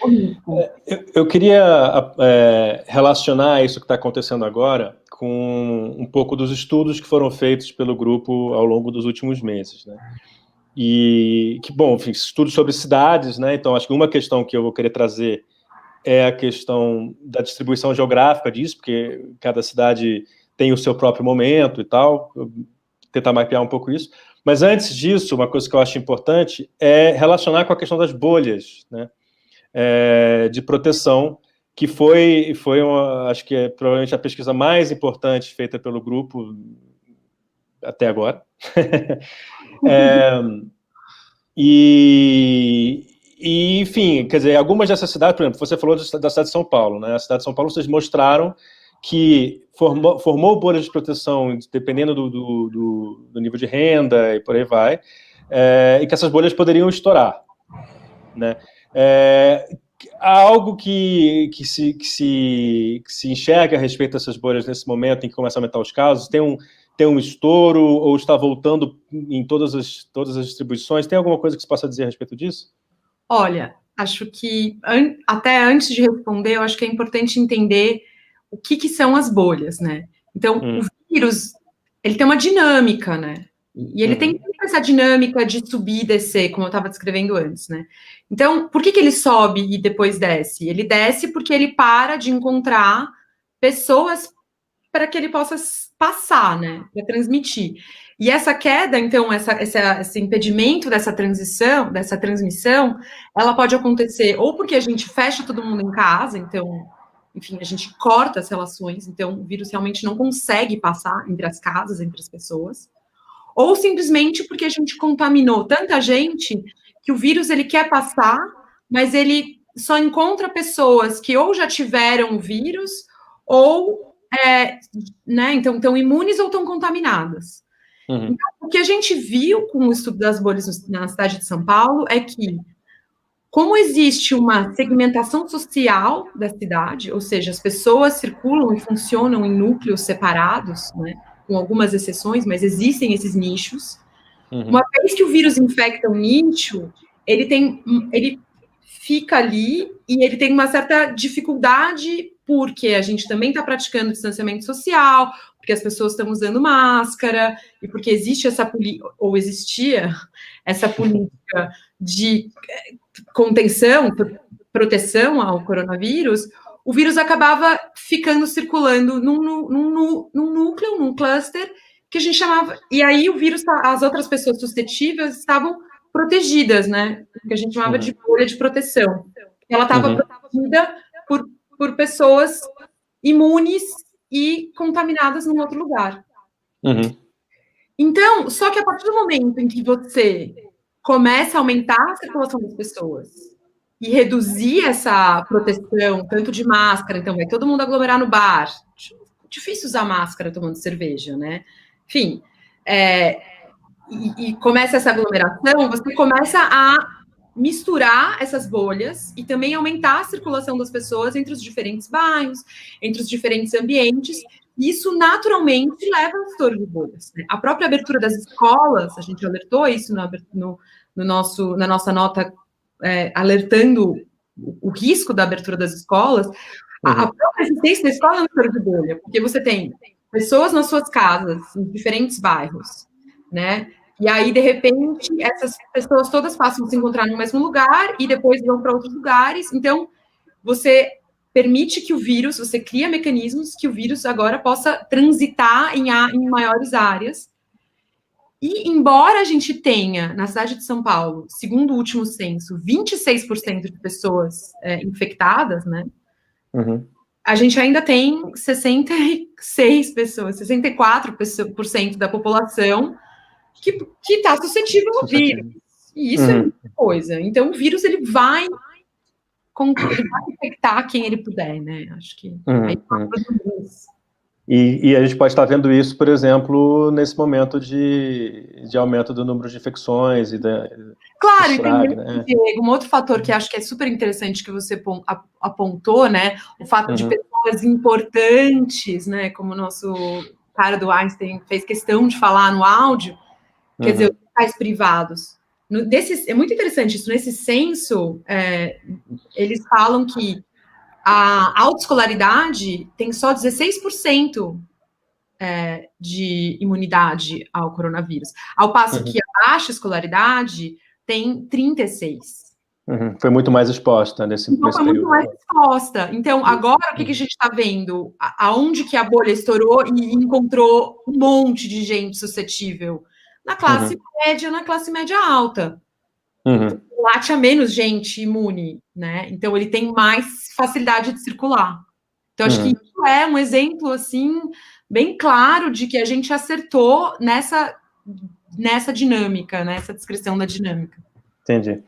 O risco. Eu queria relacionar isso que está acontecendo agora com um pouco dos estudos que foram feitos pelo grupo ao longo dos últimos meses, né? E que, bom, enfim, estudos sobre cidades, né? Então, acho que uma questão que eu vou querer trazer é a questão da distribuição geográfica disso, porque cada cidade tem o seu próprio momento e tal, tentar mapear um pouco isso. Mas antes disso, uma coisa que eu acho importante é relacionar com a questão das bolhas, né? De proteção, que foi acho que provavelmente a pesquisa mais importante feita pelo grupo até agora. Enfim, quer dizer, algumas dessas cidades, por exemplo, você falou da cidade de São Paulo, né? A cidade de São Paulo, vocês mostraram que formou bolhas de proteção dependendo do nível de renda e por aí vai, e que essas bolhas poderiam estourar, né? Há algo que se enxerga a respeito dessas bolhas nesse momento em que começa a aumentar os casos? Tem um estouro ou está voltando em todas as distribuições? Tem alguma coisa que você possa dizer a respeito disso? Olha, acho que até antes de responder, eu acho que é importante entender o que são as bolhas, né? Então, o vírus, ele tem uma dinâmica, né? E ele tem essa dinâmica de subir e descer, como eu estava descrevendo antes, né? Então, por que ele sobe e depois desce? Ele desce porque ele para de encontrar pessoas para que ele possa passar, né? Para transmitir. E essa queda, então, esse impedimento dessa transmissão, ela pode acontecer ou porque a gente fecha todo mundo em casa, então, enfim, a gente corta as relações, então o vírus realmente não consegue passar entre as casas, entre as pessoas, ou simplesmente porque a gente contaminou tanta gente que o vírus ele quer passar, mas ele só encontra pessoas que ou já tiveram o vírus ou né, então estão imunes ou estão contaminadas. Então, o que a gente viu com o estudo das bolhas na cidade de São Paulo é que, como existe uma segmentação social da cidade, ou seja, as pessoas circulam e funcionam em núcleos separados, né, com algumas exceções, mas existem esses nichos. Uma vez que o vírus infecta um nicho, ele fica ali e ele tem uma certa dificuldade, porque a gente também está praticando distanciamento social, porque as pessoas estão usando máscara, e porque existe existia essa política de contenção, proteção ao coronavírus, o vírus acabava circulando num núcleo, num cluster, que a gente chamava... E aí o vírus, as outras pessoas suscetíveis estavam protegidas, né? Que a gente chamava de bolha de proteção. Ela estava protegida por pessoas imunes e contaminadas num outro lugar. Então, só que a partir do momento em que você começa a aumentar a circulação das pessoas e reduzir essa proteção, tanto de máscara, então vai todo mundo aglomerar no bar, difícil usar máscara tomando cerveja, né? Enfim, e começa essa aglomeração, você começa a misturar essas bolhas e também aumentar a circulação das pessoas entre os diferentes bairros, entre os diferentes ambientes. Isso naturalmente leva ao estouro de bolhas, né? A própria abertura das escolas, a gente alertou isso na nossa nota, alertando o risco da abertura das escolas. A própria existência da escola é um estouro de bolha, porque você tem pessoas nas suas casas, em diferentes bairros, né? E aí, de repente, essas pessoas todas passam a se encontrar no mesmo lugar e depois vão para outros lugares. Então, você permite que o vírus, você cria mecanismos que o vírus agora possa transitar em maiores áreas. E, embora a gente tenha, na cidade de São Paulo, segundo o último censo, 26% de pessoas infectadas, né? A gente ainda tem 66 pessoas, 64% da população que está suscetível ao vírus. E isso é muita coisa. Então, o vírus, ele vai infectar quem ele puder, né? Acho que E a gente pode estar vendo isso, por exemplo, nesse momento de aumento do número de infecções e claro, e tem, né? Um outro fator que acho que é super interessante que você apontou, né? O fato de pessoas importantes, né? Como o nosso cara do Einstein fez questão de falar no áudio, quer dizer, os hospitais privados. É muito interessante isso. Nesse censo, eles falam que a autoescolaridade tem só 16% de imunidade ao coronavírus, ao passo que a baixa escolaridade tem 36%. Foi muito mais exposta nesse Então, foi muito período. mais exposta. Então, agora, o que a gente está vendo? Aonde que a bolha estourou e encontrou um monte de gente suscetível? Na classe média, na classe média alta. Lá tinha menos gente imune, né? Então, ele tem mais facilidade de circular. Então, acho que isso é um exemplo, assim, bem claro de que a gente acertou nessa dinâmica, nessa descrição da dinâmica. Entendi.